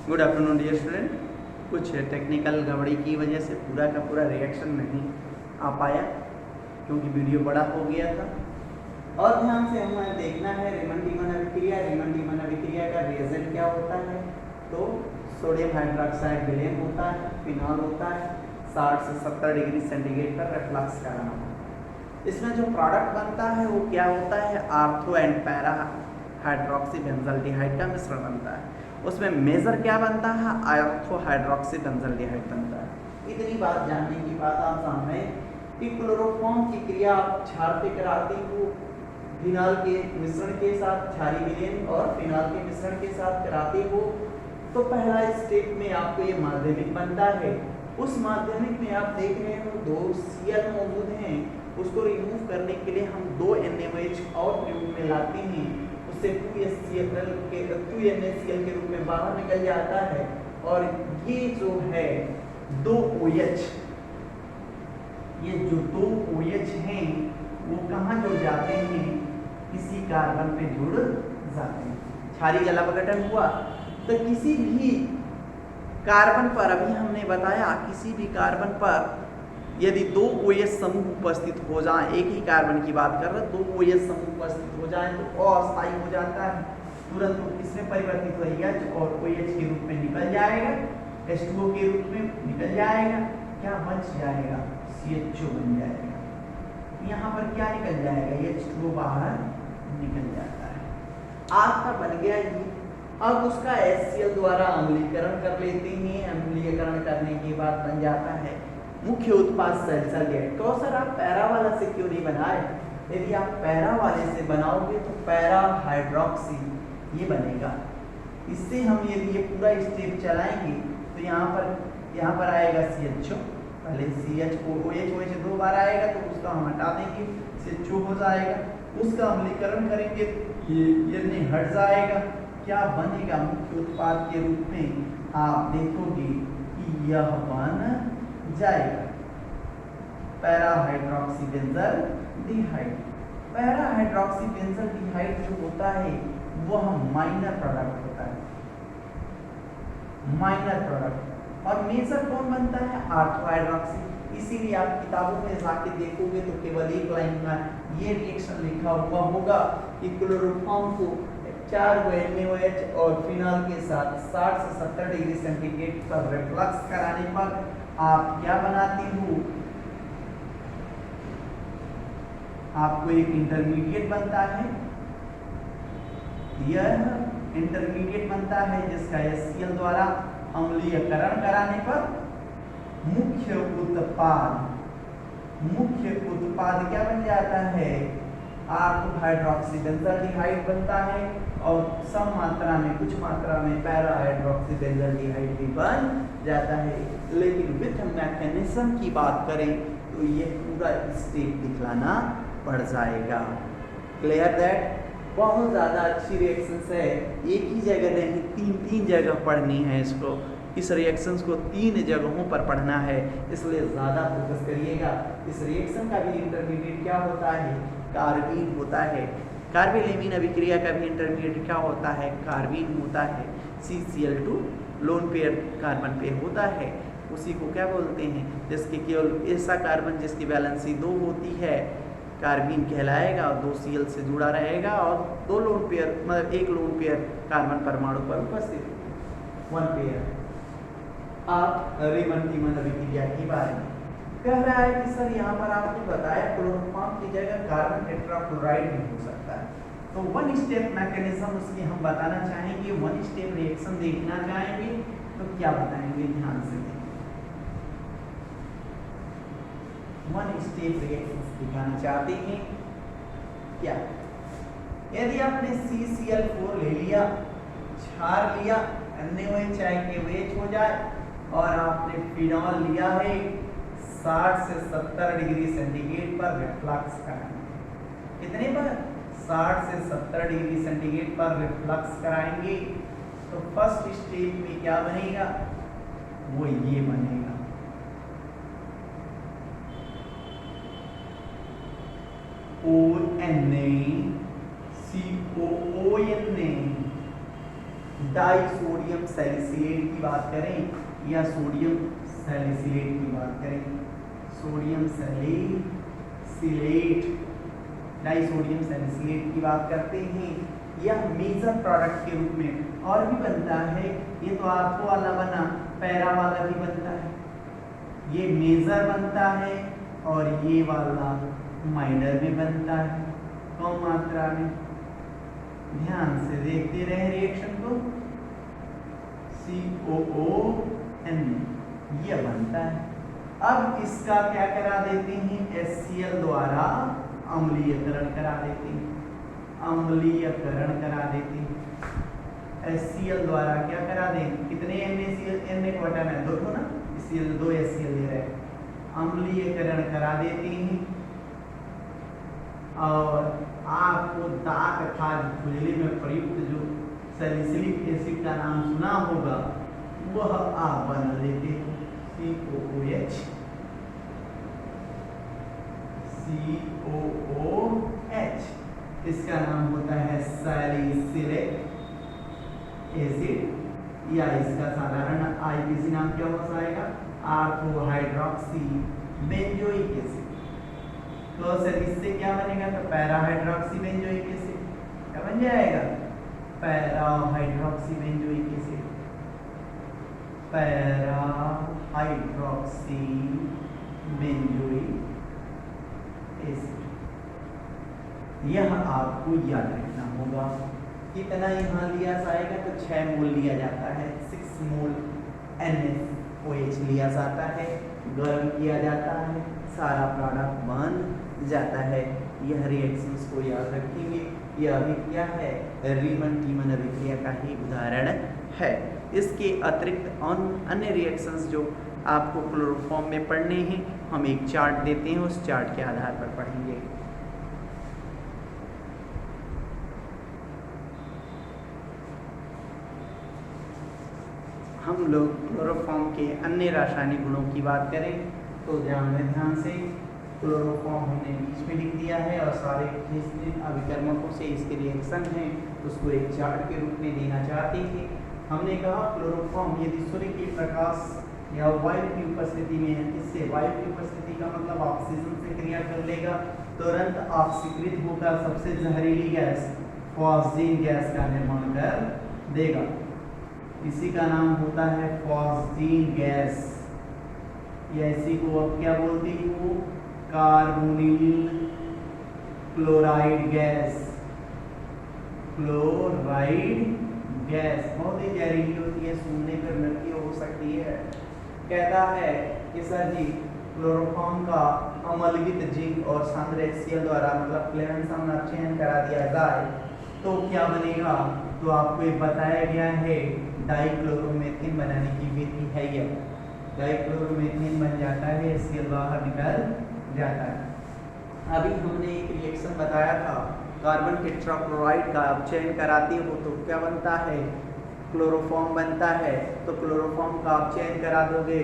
Good afternoon dear student. कुछ technical गड़बड़ी की वजह से पूरा का पूरा रिएक्शन नहीं आ पाया क्योंकि वीडियो बड़ा हो गया था। और ध्यान से हमें देखना है रीमन डीमन अभिक्रिया। रीमन डीमन अभिक्रिया का रिएजेंट क्या होता है? तो सोडियम हाइड्रोक्साइड विलेन होता है, फिनॉल होता है, 60 से 70 डिग्री सेंटीग्रेड पर रिफ्लक्स कराना। इसमें जो प्रोडक्ट बनता है वो क्या होता है? Ortho and para hydroxy benzaldehyde का मिश्रण बनता है। उसमें मेजर क्या बनता है? आर्थो हाइड्रोक्सी बेंजल्डिहाइड बनता है। इतनी बात जानने की बात आप सामने कि क्लोरोफॉर्म की क्रिया आप क्षार पे कराती हो, फिनॉल के मिश्रण के साथ, क्षारीय विलेन और फिनॉल के मिश्रण के साथ कराते हो, तो पहला स्टेप में आपको ये माध्यमिक बनता है। उस माध्यमिक में आप देख रहे हो 2 Cl मौजूद हैं, उसको रिमूव करने के लिए हम 2 NaOH और ट्यूब में लाते हैं, उससे 2HCl के रूप में बाहर निकल जाता है। और ये जो है 2 OH, ये जो 2 OH हैं वो कहाँ जुड़ जाते हैं? किसी कार्बन पे जुड़ जाते हैं। क्षारीय जलापघटन हुआ तो किसी भी कार्बन पर, अभी हमने बताया, किसी भी कार्बन पर यदि 2 OH समूह उपस्थित हो जाएं, एक ही कार्बन की बात कर रहे हैं, 2 OH समूह उपस्थित हो जाएं तो अस्थायी हो जाता है, तुरंत वो किसमें परिवर्तित हो H और OH के रूप में निकल जाएगा, H2O के रूप में निकल जाएगा। क्या बच जाएगा? CHO बन जाएगा। यहाँ पर क्या निकल जाएगा? H2O बाहर निकल जाता है। आपका बन गया ये। अब उसका HCl द्वारा अम्लीकरण कर लेते हैं। अम्लीकरण करने के बाद बन जाता है मुख्य उत्पाद सल्सरगेट। तो सर आप पैरा वाला से क्यों नहीं बनाए? यदि आप पैरा वाले से बनाओगे तो पैरा हाइड्रोक्सी ये बनेगा। इससे हम यदि ये पूरा स्टेप चलाएंगे तो यहाँ पर आएगा CHO, पहले OH 2 बार आएगा तो उसका हम हटा देंगे, CHO हो जाएगा। उसका अम्लीकरण करेंगे, ये नहीं हट जाएगा। क्या बनेगा? मुख्य उत्पाद के रूप में आप देखोगे कि यह बन जाएगा para hydroxy benzaldehyde. Para hydroxy benzaldehyde जो होता है वह माइनर प्रोडक्ट होता है, माइनर प्रोडक्ट। और मेजर कौन बनता है? Ortho hydroxy. इसीलिए आप किताबों में जाके देखोगे तो केवल एक लाइन में ये रिएक्शन लिखा हुआ होगा कि क्लोरोफॉर्म को 4 NaOH और फिनॉल के साथ 60 से 70 डिग्री सेंटीग्रेड पर रिफ्लक्स कराने पर आप क्या बनाती हो? आपको एक इंटरमीडिएट बनता है। यह इंटरमीडिएट बनता है जिसका HCl द्वारा अम्लीयकरण कराने पर मुख्य उत्पाद क्या बन जाता है? आर्थो हाइड्रोक्सी बेंजल्डिहाइड बनता है और सम मात्रा में, कुछ मात्रा में पैरा हाइड्रोक्सी बेंजल्डिहाइड भी बन जाता है। लेकिन विथ मैकेनिज्म की बात करें तो ये पूरा स्टेप दिखलाना पड़ जाएगा। Clear that? बहुत ज़्यादा अच्छी रिएक्शंस है, एक ही जगह नहीं, 3 जगह पढ़नी है इसको। इस रिएक्शंस को 3 जगहों पर पढ़ना है, इसलिए ज़्यादा फोकस करिएगा। इस रिएक्शन का भी इंटरमीडिएट क्या होता है? कार्बीन होता है। कार्बेलेमीन अभिक्रिया का भी इंटरमीडिएट क्या होता है? कार्बीन होता है। CCl2 लोन पेयर कार्बन पे होता है, उसी को क्या बोलते हैं? जिसके केवल ऐसा कार्बन जिसकी वैलेंसी 2 होती है कार्बीन कहलाएगा और 2 Cl से जुड़ा रहेगा और 2 लोन पेयर, मतलब 1 लोन पेयर कार्बन परमाणु पर उपस्थित, 1 पेयर। आप रीमन डीमन अभिक्रिया के बारे में कह रहा है कि सर यहाँ पर आपने बताया क्लोरोफॉर्म की जगह कार्बन टेट्राक्लोराइड भी हो सकता है, तो 1 स्टेप मैकेनिज्म उसकी हम बताना चाहेंगे, 1 स्टेप रिएक्शन देखना चाहेंगे। तो क्या बताएंगे? ध्यान से 1 स्टेप रिएक्शन दिखाना चाहते हैं। क्या? यदि आपने CCl4 ले लिया, क्षार लिया, NaOH चाहे KOH हो जाए, और आपने फिनॉल लिया है, 60 से 70 डिग्री सेंटीग्रेड पर रिफ्लक्स कराएंगे। कितने पर? 60 से 70 डिग्री सेंटीग्रेड पर रिफ्लक्स कराएंगे। तो फर्स्ट स्टेप में क्या बनेगा? वो ये बनेगा, ONA COONA die sodium salicylate की बात करें या सोडियम सैलिसिलेट की बात करें, sodium salicylate, die sodium salicylate की बात करते हैं, यह मेजर प्रोडक्ट के रूप में और भी बनता है। ये तो आर्थो वाला बना, पैरा वाला भी बनता है, ये मेजर बनता है और ये वाला माइनर में बनता है, कम मात्रा में। ध्यान से देखते रहे रिएक्शन को। COON यह बनता है। अब इसका क्या करा देते हैं, HCl द्वारा अम्लीयकरण करा देते हैं, अम्लीयकरण करा देते हैं। HCl द्वारा क्या करा दें, कितने NaCl, N को हटाना है, 2 ना, इसलिए 2 HCl ले रहे हैं, अम्लीयकरण करा देते हैं। और आपको दांत खाज खुजली में प्रयुक्त जो सैलिसिलिक एसिड का नाम सुना होगा वह आप बना लेते हैं, COOH, COOH। इसका नाम होता है सैलिसिलिक एसिड, या इसका साधारण IPC नाम क्या हो जाएगा, आर्थो हाइड्रोक्सी बेंजोइक एसिड। तो सर इससे क्या बनेगा, तो पैरा हाइड्रोक्सी बेंजोइक एसिड क्या बन जाएगा, para hydroxy benzoic acid, para hydroxy benzoic acid. यह आपको याद रखना होगा। कितना यहाँ लिया जाएगा, तो 6 मोल लिया जाता है, 6 मोल NaOH लिया जाता है, गर्म किया जाता है, सारा प्रोडक्ट बन जाता है। यह रिएक्शंस को याद रखेंगे। यह अभिक्रिया है, रीमन टीमन अभिक्रिया का ही उदाहरण है। इसके अतिरिक्त अन्य रिएक्शंस जो आपको क्लोरोफॉर्म में पढ़ने हैं, हम एक चार्ट देते हैं, उस चार्ट के आधार पर पढ़ेंगे। हम लोग क्लोरोफॉर्म के अन्य रासायनिक गुणों की बात करें तो ध्यान से क्लोरोफॉर्म हमने बीच में लिख दिया है और सारे जितने अभिकर्मकों से इसके रिएक्शन हैं उसको एक चार्ट के रूप में देना चाहते थे। हमने कहा क्लोरोफॉर्म यदि सूर्य के प्रकाश या वायु की उपस्थिति में है, इससे वायु की उपस्थिति का मतलब ऑक्सीजन से क्रिया कर लेगा, तुरंत ऑक्सीकृत होकर सबसे जहरीली गैस फॉस्जीन गैस का निर्माण कर देगा। इसी का नाम होता है फॉस्जीन गैस, या इसी को अब क्या बोलते हैं, वो carbonyl chloride gas, chloride gas बहुत ही जहरीली होती है, सूंघने पर मृत्यु हो सकती है। कहता है कि सर जी क्लोरोफॉर्म का अम्लगित जिंक और सांद्र HCl द्वारा मतलब क्लेवेंसन चयन करा दिया जाए तो क्या बनेगा, तो आपको ये बताया गया है डाइक्लोरोमेथेन बनाने की विधि है। यह डाइक्लोरोमेथेन बन जाता है, HCl बाहर निकल जाता है। अभी हमने एक रिएक्शन बताया था, कार्बन टेट्राक्लोराइड का आप चयन कराते हो तो क्या बनता है, क्लोरोफॉर्म बनता है। तो क्लोरोफॉर्म का आप चयन करा दोगे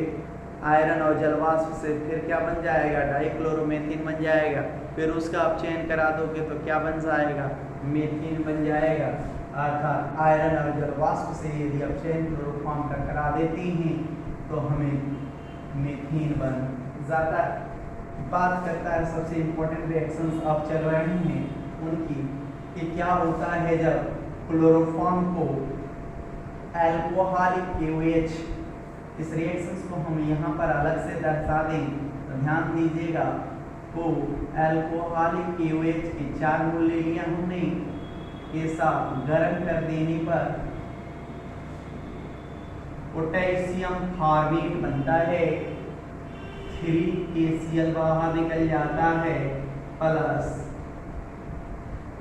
आयरन और जलवाष्प से, फिर क्या बन जाएगा, डाइक्लोरोमेथेन बन जाएगा। फिर उसका आप चयन करा दोगे तो क्या बन जाएगा, मेथेन बन जाएगा। अर्थात आयरन और जलवाष्प से यदि आप चयन क्लोरोफॉर्म का करा देते हैं तो हमें मेथेन बन जाता है। बात करता है सबसे इम्पोर्टेंट रिएक्शंस आप चल रहे हैं उनकी, कि क्या होता है जब क्लोरोफॉर्म को अल्कोहलिक KOH, इस रिएक्शंस को हम यहाँ पर अलग से दर्शा दें तो ध्यान दीजिएगा, को अल्कोहलिक KOH के 4 मोल ले लिया हमने, के साथ गर्म कर देने पर पोटेशियम फॉर्मेट बनता है, 3KCl बाहर निकल जाता है, प्लस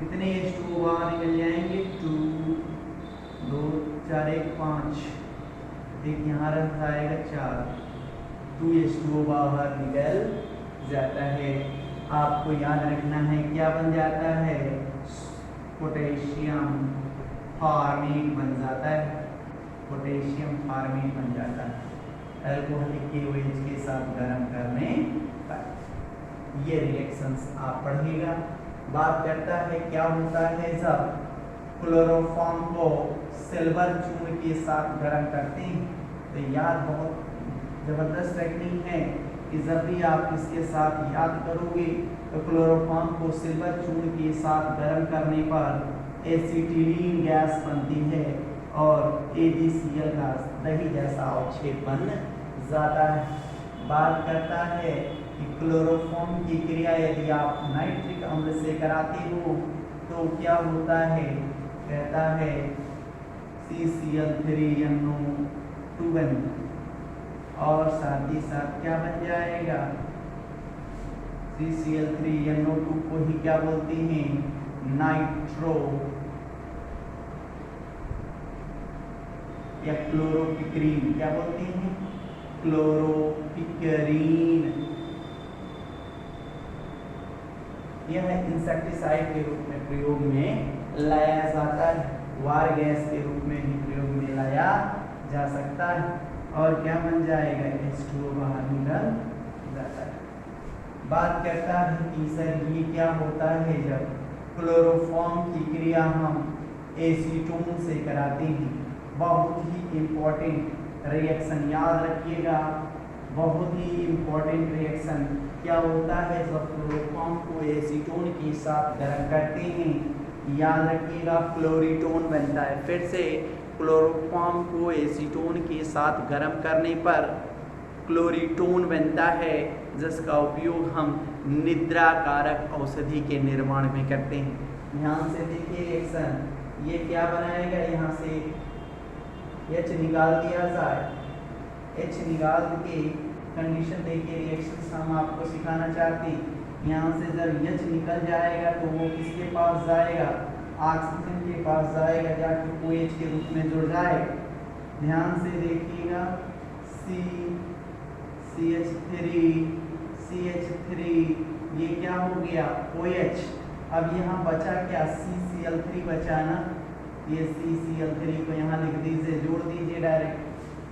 कितने H2O बाहर निकल जाएंगे, 2 2 4 1 5, एक यहाँ रह जाएगा 4, 2 H2O बाहर निकल जाता है। आपको याद रखना है क्या बन जाता है, पोटेशियम फॉर्मेट बन जाता है, पोटेशियम फॉर्मेट बन जाता है अल्कोहलिक KOH के साथ गर्म करने पर। ये रिएक्शंस आप पढ़िएगा। बात करता है क्या होता है जब क्लोरोफॉर्म को सिल्वर चूर्ण के साथ गर्म करते हैं। तो याद बहुत जबरदस्त टेक्निक है कि जब भी आप इसके साथ याद करोगे तो क्लोरोफॉर्म को सिल्वर चूर्ण के साथ गर्म करने पर एसिटिलीन गैस बनती है और AgCl का दही जैसा अवक्षेप बन जाता है। बात करता है कि क्लोरोफॉर्म की क्रिया यदि आप नाइट्रिक अम्ल से कराते हो तो क्या होता है, कहता है CCl3NO2 और साथ ही साथ क्या बन जाएगा, CCl3NO2 को ही क्या बोलते हैं, नाइट्रो या क्लोरोपिक्रीन। क्या बोलते हैं, क्लोरोपिक्रीन। यह इंसेक्टिसाइड के रूप में प्रयोग में लाया जाता है, वार गैस के रूप में भी प्रयोग में लाया जा सकता है। और क्या बन जाएगा, H2O बाहर निकल जाता है। बात करता है कि सर ये क्या होता है, जब क्लोरोफॉर्म की क्रिया हम एसीटोन से कराते हैं। बहुत ही इम्पोर्टेंट रिएक्शन याद रखिएगा, बहुत ही इम्पोर्टेंट रिएक्शन क्या होता है जब क्लोरोफॉर्म को एसीटोन के साथ गर्म करते हैं, याद रखिएगा क्लोरीटोन बनता है। फिर से क्लोरोफॉर्म को एसीटोन के साथ गर्म करने पर क्लोरीटोन बनता है, जिसका उपयोग हम निद्रा कारक औषधि के निर्माण में करते हैं। ध्यान से देखिए रिएक्शन, ये क्या बनाएगा, यहाँ से H निकाल दिया जाए, H निकाल के कंडीशन देखिए रिएक्शन हम आपको सिखाना चाहते हैं। यहाँ से जब H निकल जाएगा तो वो किसके पास जाएगा, ऑक्सीजन के पास जाएगा, जाके OH के रूप में जुड़ जाएगा। ध्यान से देखिएगा CH3 ये क्या हो गया, OH। अब यहाँ बचा क्या, CCl3 बचा ना, ये CCl3 को यहाँ लिख दीजिए, जोड़ दीजिए डायरेक्ट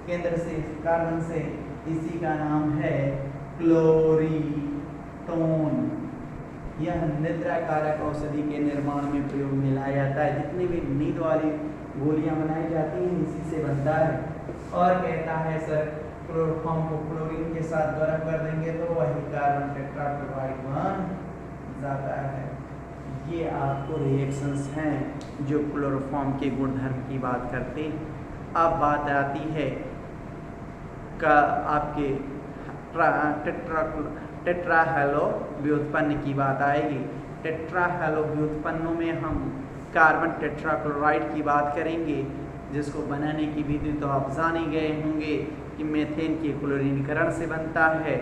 केंद्र से कार्बन से, इसी का नाम है क्लोरीटोन। यह निद्रा कारक औषधि के निर्माण में प्रयोग में लाया जाता है। जितनी भी नींद वाली गोलियां बनाई जाती हैं इसी से बनता है। और कहता है सर क्लोरोफॉर्म को क्लोरीन के साथ गर्म कर देंगे तो वही कार्बन टेट्राक्लोराइड बन जाता है। ये आपको रिएक्शंस हैं जो क्लोरोफॉर्म के गुणधर्म की बात करते हैं। अब बात आती है का आपके टेट्राहेलो व्युत्पन्न की बात आएगी। टेट्राहेलो व्युत्पन्नों में हम कार्बन टेट्राक्लोराइड की बात करेंगे, जिसको बनाने की विधि तो आप जान ही गए होंगे कि मीथेन के क्लोरीनीकरण से बनता है।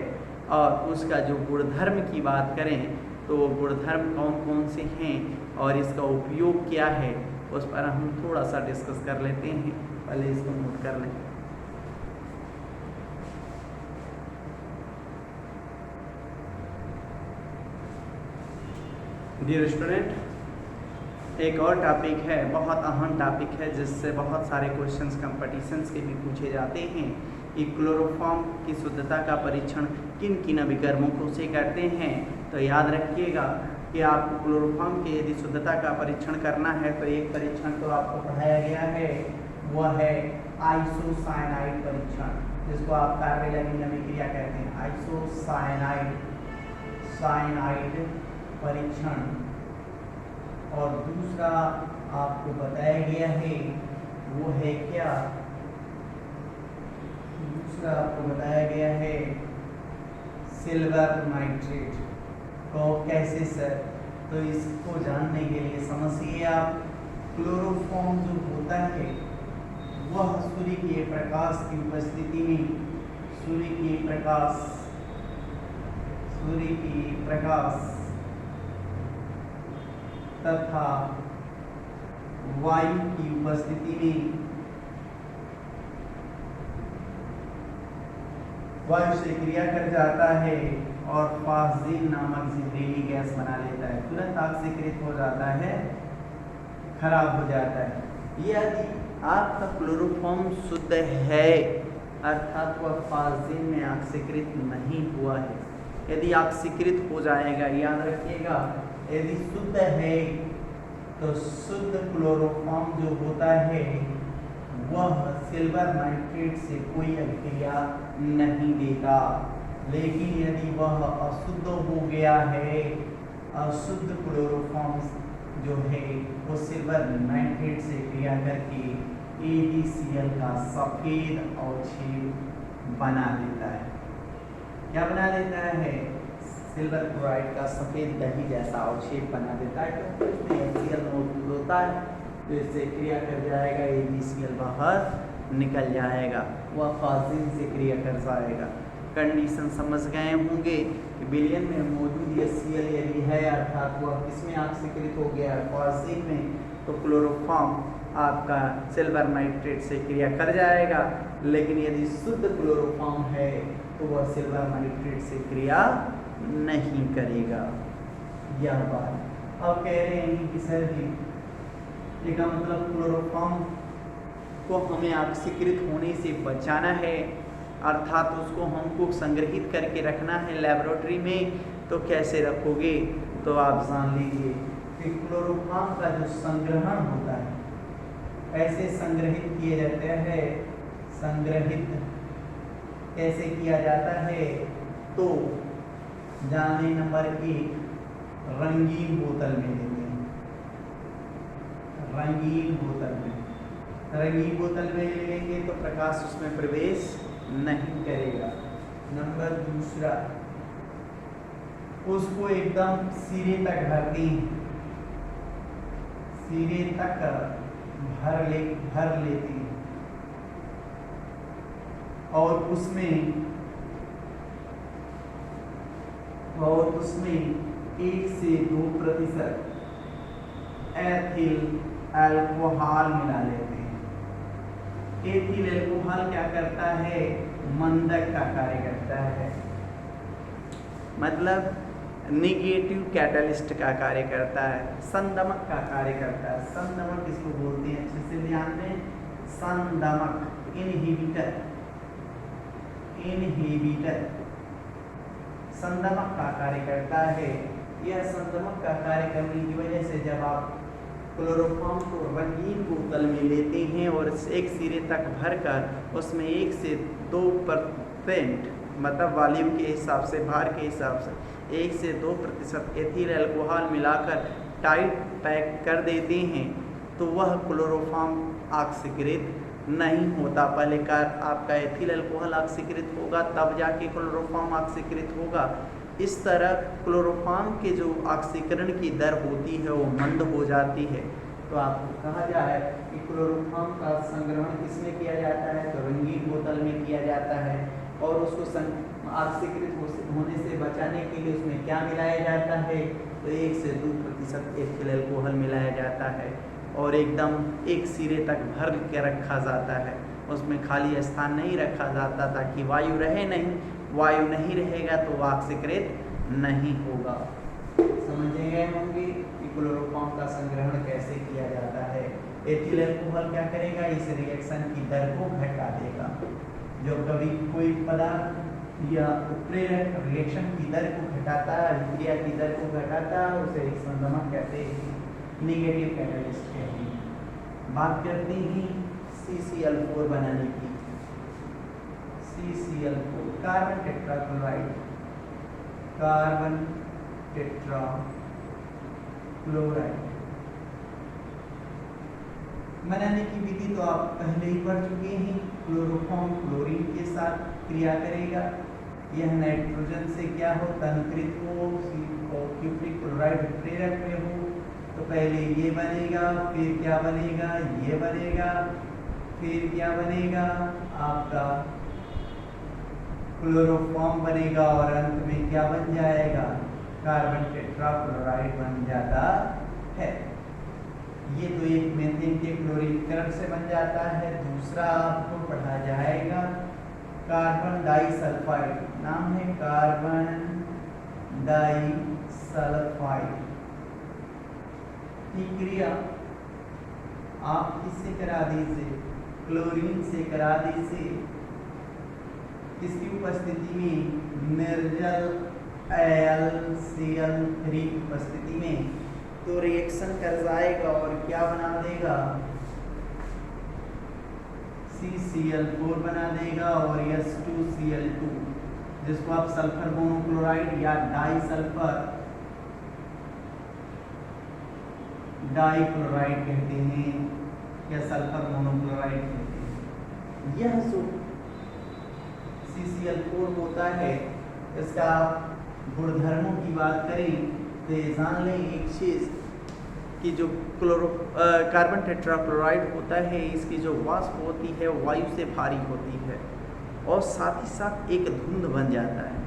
और उसका जो गुणधर्म की बात करें तो वो गुणधर्म कौन कौन से हैं और इसका उपयोग क्या है, उस पर हम थोड़ा सा डिस्कस कर लेते हैं। पहले इसको नोट कर लें। डियर स्टूडेंट, एक और टॉपिक है, बहुत अहम टॉपिक है, जिससे बहुत सारे क्वेश्चंस कंपटीशंस के भी पूछे जाते हैं कि क्लोरोफॉर्म की शुद्धता का परीक्षण किन किन अभिकर्मकों से करते हैं। तो याद रखिएगा कि आपको क्लोरोफॉर्म की यदि शुद्धता का परीक्षण करना है तो एक परीक्षण तो आपको पढ़ाया गया है, वह है आइसोसाइनाइड परीक्षण, जिसको आप कार्बेनिल अभिक्रिया कहते हैं। आइसोसाइनाइड परीक्षण। और दूसरा आपको बताया गया है वो है क्या, दूसरा आपको बताया गया है सिल्वर नाइट्रेट। तो कैसे सर, तो इसको जानने के लिए समझिए आप, क्लोरोफॉर्म जो होता है वह सूर्य के प्रकाश की उपस्थिति में, सूर्य की प्रकाश तथा वायु की उपस्थिति में वायु से क्रिया कर जाता है और फास्जीन नामक जहरीली गैस बना लेता है, तुरंत ऑक्सीकृत हो जाता है, खराब हो जाता है। यदि आपका क्लोरोफॉर्म शुद्ध है अर्थात वह फास्जीन में ऑक्सीकृत नहीं हुआ है, यदि ऑक्सीकृत हो जाएगा, याद रखिएगा, यदि शुद्ध है तो शुद्ध क्लोरोफॉर्म जो होता है वह सिल्वर नाइट्रेट से कोई अभिक्रिया नहीं देगा। लेकिन यदि वह अशुद्ध हो गया है, अशुद्ध क्लोरोफॉर्म जो है वो सिल्वर नाइट्रेट से क्रिया करके AgCl का सफेद अवक्षेप बना देता है। क्या बना देता है? सिल्वर क्लोराइड का सफेद दही जैसा अवक्षेप बना देता है, क्योंकि उसमें HCl मौजूद होता है। तो इससे क्रिया कर जाएगा, AgCl बाहर निकल जाएगा, वह फाजिल से क्रिया कर जाएगा। कंडीशन समझ गए होंगे कि विलयन में मौजूद HCl यदि है, अर्थात वह किसमें ऑक्सीकृत हो गया है? फाजिल में। तो क्लोरोफॉर्म आपका सिल्वर नाइट्रेट से क्रिया कर जाएगा। लेकिन यदि शुद्ध क्लोरोफॉर्म है तो वह सिल्वर नाइट्रेट से क्रिया नहीं करेगा। यह बात अब कह रहे हैं कि सर जी इसका मतलब क्लोरोफॉर्म को हमें ऑक्सीकृत होने से बचाना है, अर्थात उसको हमको संग्रहित करके रखना है लेबोरेटरी में। तो कैसे रखोगे? तो आप जान लीजिए कि क्लोरोफॉर्म का जो संग्रहण होता है, ऐसे संग्रहित किए जाते हैं। संग्रहित कैसे किया जाता है? तो जाने नंबर 1, रंगीन बोतल में लेते हैं। रंगीन बोतल में, रंगीन बोतल में ले लेंगे तो प्रकाश उसमें प्रवेश नहीं करेगा। नंबर 2, उसको एकदम सिरे तक भर दें, सिरे तक भर लेते हैं और उसमें 1 से 2% एथिल अल्कोहल मिला लेते हैं। एथिल अल्कोहल क्या करता है? मंदक का कार्य करता है, मतलब निगेटिव कैटलिस्ट का कार्य करता है, संदमक का कार्य करता है। संदमक इसको बोलते हैं, अच्छे से ध्यान दें। संदमक, इनहिबिटर, संदमक का कार्य करता है। यह संदमक का कार्य करने की वजह से जब आप क्लोरोफॉर्म को रंगीन बोतल में लेते हैं और एक सिरे तक भरकर उसमें 1 से 2% मतलब वॉल्यूम के हिसाब से, भार के हिसाब से 1 से 2% एथिल अल्कोहल मिलाकर टाइट पैक कर देते हैं तो वह क्लोरोफॉर्म ऑक्सीकृत नहीं होता। पहले का आपका एथिल अल्कोहल ऑक्सीकृत होगा, तब जाके क्लोरोफॉर्म ऑक्सीकृत होगा। इस तरह क्लोरोफॉर्म के जो ऑक्सीकरण की दर होती है वो मंद हो जाती है। तो आपको कहा जाए कि क्लोरोफॉर्म का संग्रहण किसमें किया जाता है? तो रंगीन बोतल में किया जाता है। और उसको ऑक्सीकृत होने से बचाने के लिए उसमें क्या मिलाया जाता है? तो 1 से 2% एथिल अल्कोहल मिलाया जाता है और एकदम एक सिरे तक भर के रखा जाता है। उसमें खाली स्थान नहीं रखा जाता ताकि वायु रहे नहीं, वायु नहीं रहेगा तो ऑक्सीकृत नहीं होगा। समझ गए होंगे कि क्लोरोफॉर्म का संग्रहण कैसे किया जाता है। एथिल अल्कोहल क्या करेगा? इस रिएक्शन की दर को घटा देगा। जो कभी कोई पदार्थ या उत्प्रेरक रिएक्शन की दर को घटाता है, अभिक्रिया की दर को घटाता है, उसे संदमक कहते हैं, निगेटिव कैटलिस्ट कहते हैं। बात करते हैं CCl4 बनाने की। CCl4 carbon tetrachloride, carbon tetrachloride बनाने की विधि तो आप पहले ही पढ़ चुके हैं। क्लोरोफॉर्म क्लोरीन के साथ क्रिया करेगा। यह नाइट्रोजन से क्या हो? तनकृत हो, क्यूप्रिक क्लोराइड प्रेरक में हो। तो पहले ये बनेगा, फिर क्या बनेगा? ये बनेगा, फिर क्या बनेगा? आपका क्लोरोफॉर्म बनेगा और अंत में क्या बन जाएगा? कार्बन टेट्राक्लोराइड बन जाता है। ये तो एक मीथेन के क्लोरीकरण से बन जाता है। दूसरा आपको पढ़ा जाएगा कार्बन डाइसल्फाइड, नाम है कार्बन डाइसल्फाइड की क्रिया आप किससे करा दीजिए? क्लोरीन से करा दीजिए। इसकी उपस्थिति में निर्जल AlCl3 की उपस्थिति में तो रिएक्शन कर जाएगा और क्या बना देगा, CCl4 बना देगा और H2Cl2, जिसको आप सल्फर मोनोक्लोराइड या डाइक्लोराइड कहते हैं या सल्फर मोनोक्लोराइड कहते हैं। यह जो CCl4 होता है, इसका गुणधर्मों की बात करें तो जान लें एक चीज़ कि जो कार्बन टेट्राक्लोराइड होता है, इसकी जो वाष्प होती है वायु से भारी होती है और साथ ही साथ एक धुंध बन जाता है।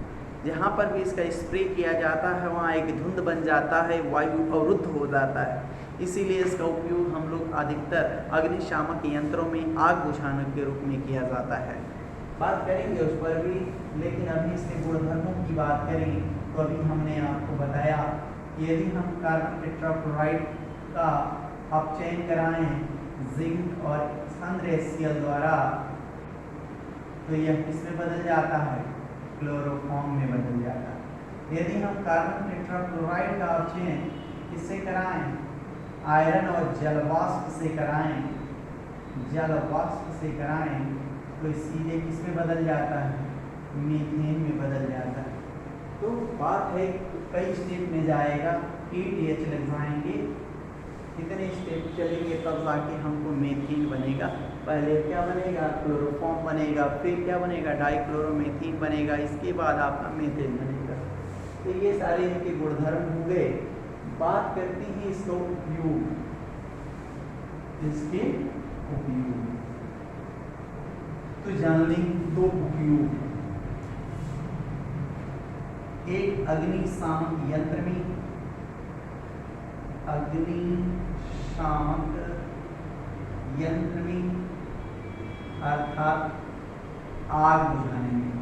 जहाँ पर भी इसका स्प्रे किया जाता है वहाँ एक धुंध बन जाता है, वायु अवरुद्ध हो जाता है। इसीलिए इसका उपयोग हम लोग अधिकतर अग्निशामक यंत्रों में आग बुझाने के रूप में किया जाता है। बात करेंगे उस पर भी, लेकिन अभी इसके गुणधर्मों की बात करें तो अभी हमने आपको बताया यदि हम कार्बन टेट्राक्लोराइड का अपचयन कराएं जिंक और छांद्र HCl द्वारा, तो यह किसमें बदल जाता है, क्लोरोफॉर्म में बदल जाता है। यदि हम कार्बन टेट्राक्लोराइड का अपचयन किससे कराएं, आयरन और जलवाष्प से कराएं, तो सीधे किसमें बदल जाता है, मीथेन में बदल जाता है। तो बात है कई स्टेप में जाएगा, TTH लग जाएंगे, कितने स्टेप चलेंगे तब जाके हमको मीथेन बनेगा। पहले क्या बनेगा, क्लोरोफॉर्म बनेगा, फिर क्या बनेगा, डाइक्लोरोमीथेन बनेगा, इसके बाद आपका मीथेन बनेगा। तो ये सारे इनके गुणधर्म हो गए। बात करते हैं इसका उपयोग, इसके उपयोग तो जान लें दो उपयोग, एक अग्निशामक यंत्र में, अर्थात आग बुझाने में,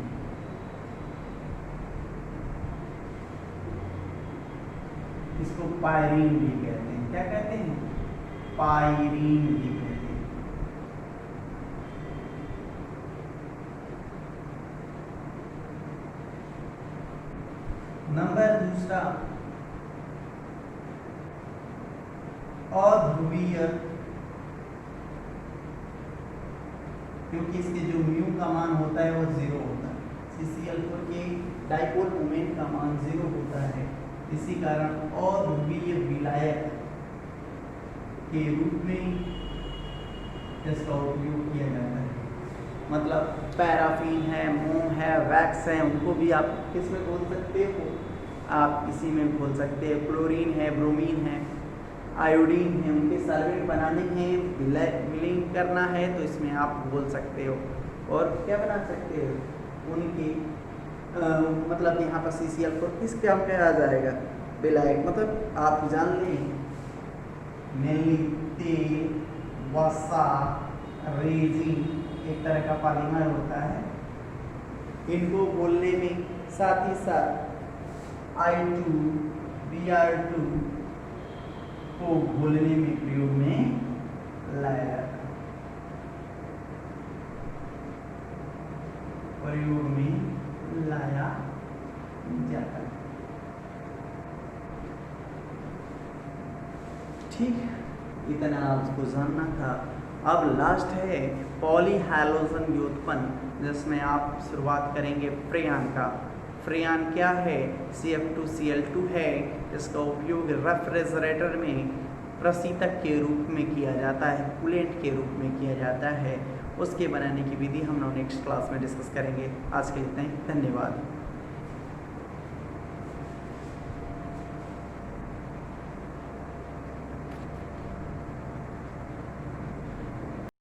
इसको पायरीन भी कहते हैं। क्या कहते हैं, पायरीन भी कहते हैं। नंबर दूसरा, अध्रुवीय, क्योंकि इसके जो म्यू का मान होता है वो 0 होता है। CCl4 के डाइपोल मोमेंट का मान 0 होता है, इसी कारण अध्रुवीय विलायक के रूप में इसका उपयोग किया जाता है। मतलब पैराफिन है, मोम है, वैक्स है, उनको भी आप किस में घोल सकते हो, आप इसी में घोल सकते हैं। क्लोरीन है, ब्रोमीन है, आयोडीन है, उनके सॉल्वेंट बनाने हैं, मिलिंग करना है तो इसमें आप घोल सकते हो। और क्या बना सकते हो उनकी मतलब यहाँ पर CCl4 किस काम पे आ जाएगा, विलायक। मतलब आप जान लें मेनली तेल, वसा, रेजिन एक तरह का पॉलीमर होता है, इनको घोलने में साथ ही साथ I2Br2 को घोलने में प्रयोग में लाया जाता है, प्रयोग में लाया जाता है। ठीक, इतना आपको जानना था। अब लास्ट है पॉलीहैलोजन व्युत्पन्न, जिसमें आप शुरुआत करेंगे फ्रेयान का। फ्रेयान क्या है, CF2Cl2 है। इसका उपयोग रेफ्रिजरेटर में प्रशीतक के रूप में किया जाता है, कूलेंट के रूप में किया जाता है। उसके बनाने की विधि हम लोग नेक्स्ट क्लास में डिस्कस करेंगे। आज के लिए इतना ही, धन्यवाद।